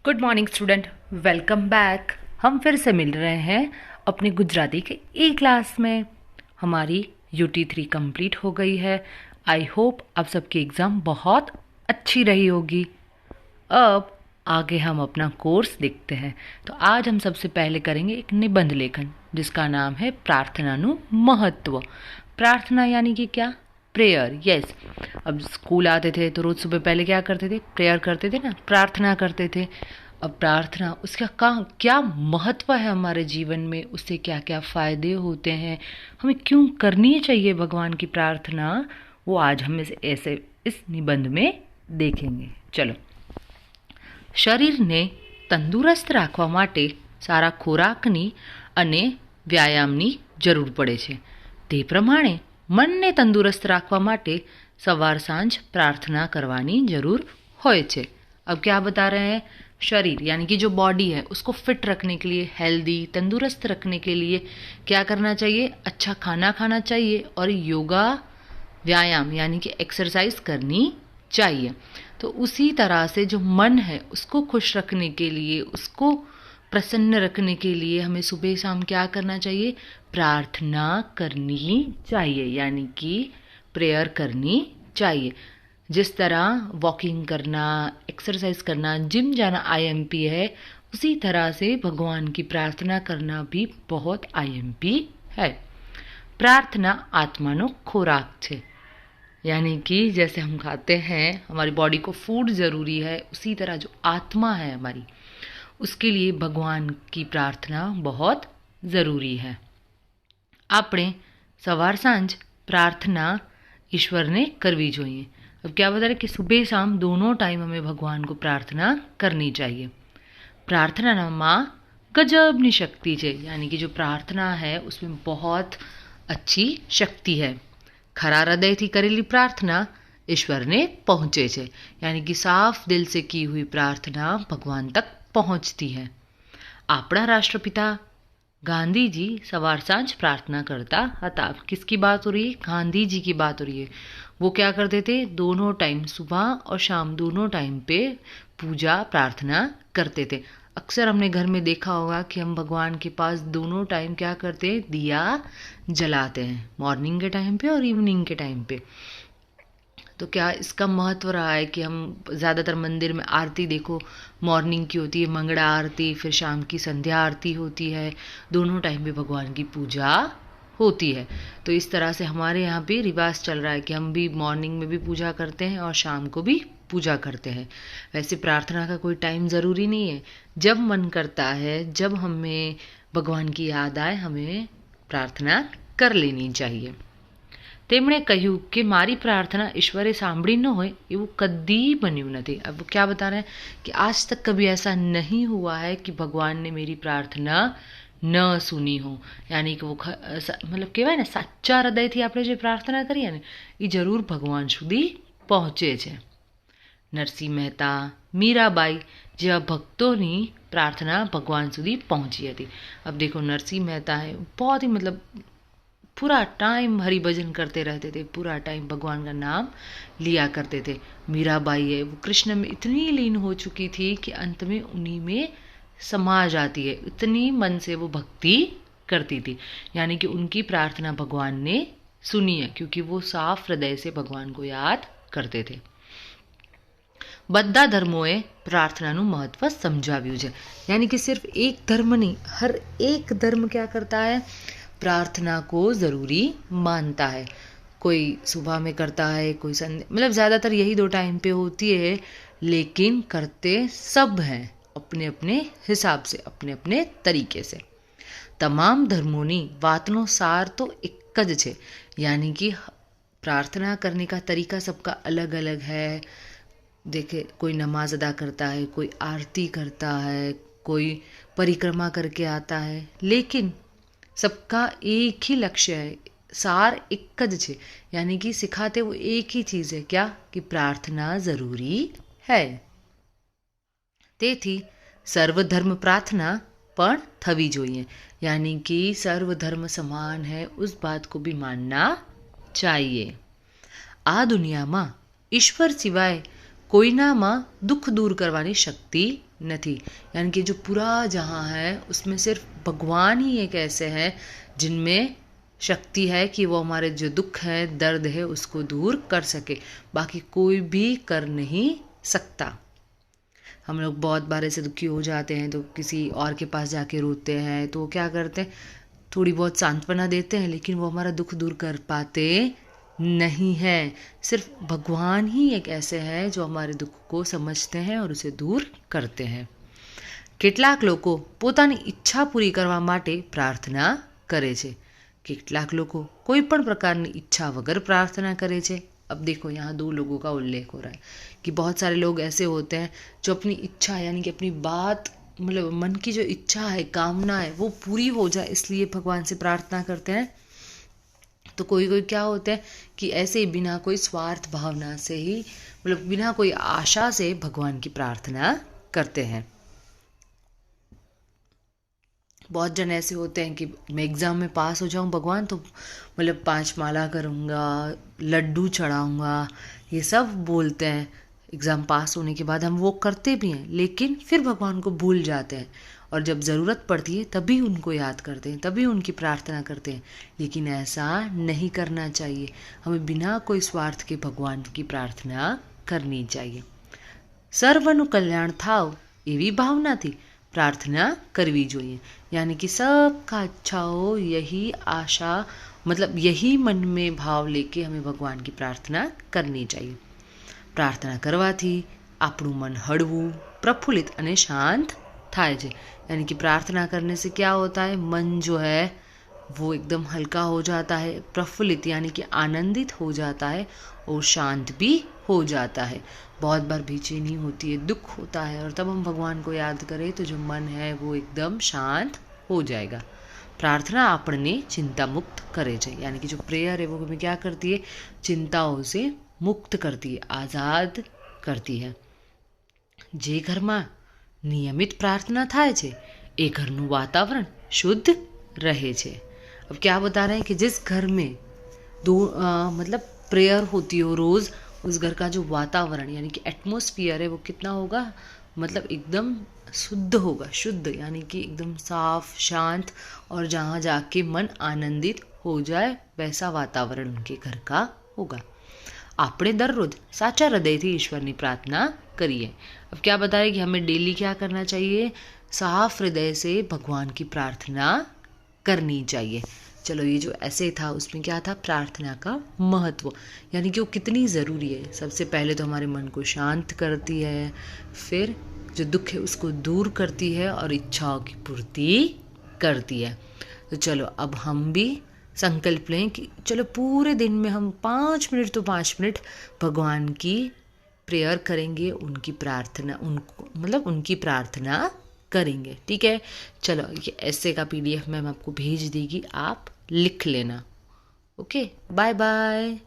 Good morning student, welcome back. हम फिर से मिल रहे हैं अपने गुजराती के ई क्लास में। हमारी UT3 कंप्लीट हो गई है। आई होप आप सबकी एग्ज़ाम बहुत अच्छी रही होगी। अब आगे हम अपना कोर्स देखते हैं। तो आज हम सबसे पहले करेंगे एक निबंध लेखन जिसका नाम है प्रार्थनानु महत्व। प्रार्थना यानी कि क्या? प्रेयर। यस। अब स्कूल आते थे तो रोज़ सुबह पहले क्या करते थे? प्रेयर करते थे ना, प्रार्थना करते थे। अब प्रार्थना उसका क्या महत्व है हमारे जीवन में, उससे क्या क्या फ़ायदे होते हैं, हमें क्यों करनी चाहिए भगवान की प्रार्थना, वो आज हम इस निबंध में देखेंगे। चलो। શરીરને તંદુરસ્ત રાખવા માટે સારા ખોરાકની અને વ્યાયામની જરૂર પડે છે। તે પ્રમાણે મનને તંદુરસ્ત રાખવા માટે સવાર સાંજ प्रार्थना करवानी ज़रूर होए छे। अब क्या बता रहे हैं? शरीर यानी कि जो बॉडी है उसको फिट रखने के लिए, हेल्दी तंदुरुस्त रखने के लिए क्या करना चाहिए? अच्छा खाना खाना चाहिए और योगा व्यायाम यानी कि एक्सरसाइज करनी चाहिए। तो उसी तरह से जो मन है उसको खुश रखने के लिए, उसको प्रसन्न रखने के लिए हमें सुबह शाम क्या करना चाहिए? प्रार्थना करनी चाहिए, यानी कि प्रेयर करनी चाहिए। जिस तरह वॉकिंग करना, एक्सरसाइज करना, जिम जाना IMP है, उसी तरह से भगवान की प्रार्थना करना भी बहुत IMP है। प्रार्थना आत्मानो खोराक छे, यानी कि जैसे हम खाते हैं, हमारी बॉडी को फूड ज़रूरी है, उसी तरह जो आत्मा है हमारी, उसके लिए भगवान की प्रार्थना बहुत ज़रूरी है। આપણે સવાર સાંજ प्रार्थना ईश्वर ने करवी જોઈએ। अब क्या बता रहे कि सुबह शाम दोनों टाइम हमें भगवान को प्रार्थना करनी चाहिए। प्रार्थना में गजबनी शक्ति है, यानी कि जो प्रार्थना है उसमें बहुत अच्छी शक्ति है। खरा हृदय थी करेली प्रार्थना ईश्वर ने पहुँचे छे, यानी कि साफ दिल से की हुई प्रार्थना भगवान तक पहुँचती है। अपना राष्ट्रपिता गांधी जी सवार सांझ प्रार्थना करता था। किसकी बात हो रही है? गांधी जी की बात हो रही है। वो क्या करते थे? दोनों टाइम, सुबह और शाम दोनों टाइम पे पूजा प्रार्थना करते थे। अक्सर हमने घर में देखा होगा कि हम भगवान के पास दोनों टाइम क्या करते हैं? दिया जलाते हैं, मॉर्निंग के टाइम पे और इवनिंग के टाइम पे। तो क्या इसका महत्व रहा है कि हम ज़्यादातर मंदिर में आरती देखो, मॉर्निंग की होती है मंगला आरती, फिर शाम की संध्या आरती होती है, दोनों टाइम पे भगवान की पूजा होती है। तो इस तरह से हमारे यहाँ पे रिवाज चल रहा है कि हम भी मॉर्निंग में भी पूजा करते हैं और शाम को भी पूजा करते हैं। वैसे प्रार्थना का कोई टाइम ज़रूरी नहीं है, जब मन करता है, जब हमें भगवान की याद आए, हमें प्रार्थना कर लेनी चाहिए। તેમણે કહ્યું કે મારી प्रार्थना ईश्वरे सांभળી न होय એવું कदी बन्યું નથી। अब क्या बता रहे हैं कि आज तक कभी ऐसा नहीं हुआ है कि भगवान ने मेरी प्रार्थना न सुनी हो, यानी कि वो मतलब कहेवाय ने साचा हृदयथी આપણે જે प्रार्थना કરીએ ને એ જરૂર ભગવાન સુધી પહોંચે છે। નરસિંહ મહેતા, મીરાબાઈ જેવા ભક્તોની प्रार्थना भगवान સુધી पहुंची હતી। अब देखो नरसिंह मेहता है, बहुत ही मतलब पूरा टाइम हरि भजन करते रहते थे, पूरा टाइम भगवान का नाम लिया करते थे। मीराबाई है, वो कृष्ण में इतनी लीन हो चुकी थी कि अंत में उन्हीं में समा जाती है, इतनी मन से वो भक्ति करती थी, यानी कि उनकी प्रार्थना भगवान ने सुनी है क्योंकि वो साफ हृदय से भगवान को याद करते थे। બધા ધર્મોએ प्रार्थनाનું महत्व समझाव्યું છે, यानी कि सिर्फ एक धर्म नहीं, हर एक धर्म क्या करता है? प्रार्थना को ज़रूरी मानता है। कोई सुबह में करता है, कोई संध्या, मतलब ज़्यादातर यही दो टाइम पे होती है, लेकिन करते सब हैं अपने अपने हिसाब से, अपने अपने तरीके से। तमाम धर्मोनी वातनो सार तो एक ज छे, यानी कि प्रार्थना करने का तरीका सबका अलग अलग है। देखे, कोई नमाज अदा करता है, कोई आरती करता है, कोई परिक्रमा करके आता है, लेकिन सबका एक ही लक्ष्य है, सार एक ज छे, यानी कि सिखाते वो एक ही चीज़ है, क्या? कि प्रार्थना ज़रूरी है। તેથી सर्वधर्म प्रार्थना પણ થવી જોઈએ, यानी कि सर्वधर्म समान है, उस बात को भी मानना चाहिए। आ दुनिया में ईश्वर सिवाय કોઈનામાં દુઃખ દૂર કરવાની શક્તિ નથી यानी कि जो पूरा जहाँ है उसमें सिर्फ भगवान ही एक ऐसे हैं जिनमें शक्ति है कि वो हमारे जो दुख है दर्द है उसको दूर कर सके, बाकी कोई भी कर नहीं सकता। हम लोग बहुत बार ऐसे दुखी हो जाते हैं तो किसी और के पास जाके रोते हैं, तो वो क्या करते हैं, थोड़ी बहुत सांत्वना देते हैं, लेकिन वो हमारा दुख दूर कर पाते नहीं है। सिर्फ भगवान ही एक ऐसे हैं जो हमारे दुख को समझते हैं और उसे दूर करते हैं। કેટલાક લોકો પોતાની ઈચ્છા પૂરી કરવા માટે પ્રાર્થના કરે છે, કેટલાક લોકો કોઈ પણ પ્રકારની ઈચ્છા વગર प्रार्थना करे છે। अब देखो यहाँ दो लोगों का उल्लेख हो रहा है कि बहुत सारे लोग ऐसे होते हैं जो अपनी इच्छा यानी कि अपनी बात मतलब मन की जो इच्छा है कामना है वो पूरी हो जाए इसलिए भगवान से प्रार्थना करते हैं। तो कोई कोई क्या होते हैं कि ऐसे ही बिना कोई स्वार्थ भावना से ही मतलब बिना कोई आशा से भगवान की प्रार्थना करते हैं। बहुत जन ऐसे होते हैं कि मैं एग्ज़ाम में पास हो जाऊं भगवान तो मतलब 5 माला करूंगा, लड्डू चढ़ाऊंगा, ये सब बोलते हैं। एग्ज़ाम पास होने के बाद हम वो करते भी हैं, लेकिन फिर भगवान को भूल जाते हैं और जब ज़रूरत पड़ती है तभी उनको याद करते हैं, तभी उनकी प्रार्थना करते हैं। लेकिन ऐसा नहीं करना चाहिए, हमें बिना कोई स्वार्थ के भगवान की प्रार्थना करनी चाहिए। સર્વનું કલ્યાણ થાવ એવી ભાવનાથી प्रार्थना करवी જોઈએ, यानी कि सबका अच्छा हो यही आशा मतलब यही मन में भाव लेके हमें भगवान की प्रार्थना करनी चाहिए। प्रार्थना करवाથી આપણું मन हळવું प्रफुल्लित અને शांत થાય છે। यानी कि प्रार्थना करने से क्या होता है, मन जो है वो एकदम हल्का हो जाता है, प्रफुल्लित यानी कि आनंदित हो जाता है और शांत भी हो जाता है। बहुत बार बेचैनी होती है, दुख होता है और तब हम भगवान को याद करें तो जो मन है वो एकदम शांत हो जाएगा। प्रार्थना આપણને चिंता मुक्त करे છે, यानी कि जो प्रेयर है वो हमें क्या करती है, चिंताओं से मुक्त करती है, आज़ाद करती है। જે ઘરમાં નિયમિત प्रार्थना થાય છે એ ઘરનું વાતાવરણ શુદ્ધ रहे છે। अब क्या बता रहे हैं कि जिस घर में मतलब प्रेयर होती हो रोज़, उस घर का जो वातावरण यानी कि एटमॉस्फियर है वो कितना होगा, मतलब एकदम शुद्ध होगा, शुद्ध यानी कि एकदम साफ शांत, और जहाँ जाके मन आनंदित हो जाए वैसा वातावरण उनके घर का होगा। આપણે દરરોજ સાચા હૃદયથી ઈશ્વરની प्रार्थना करिए। अब क्या बताएं कि हमें डेली क्या करना चाहिए, साफ हृदय से भगवान की प्रार्थना करनी चाहिए। चलो ये जो ऐसे था उसमें क्या था, प्रार्थना का महत्व यानी कि वो कितनी ज़रूरी है। सबसे पहले तो हमारे मन को शांत करती है, फिर जो दुख है उसको दूर करती है और इच्छाओं की पूर्ति करती है। तो चलो अब हम भी संकल्प लें कि चलो पूरे दिन में हम 5 मिनट तो 5 मिनट भगवान की प्रेयर करेंगे, उनकी प्रार्थना उनको मतलब उनकी प्रार्थना करेंगे। ठीक है, चलो ये ऐसे का PDF मैम आपको भेज देगी, आप लिख लेना। Okay, bye bye.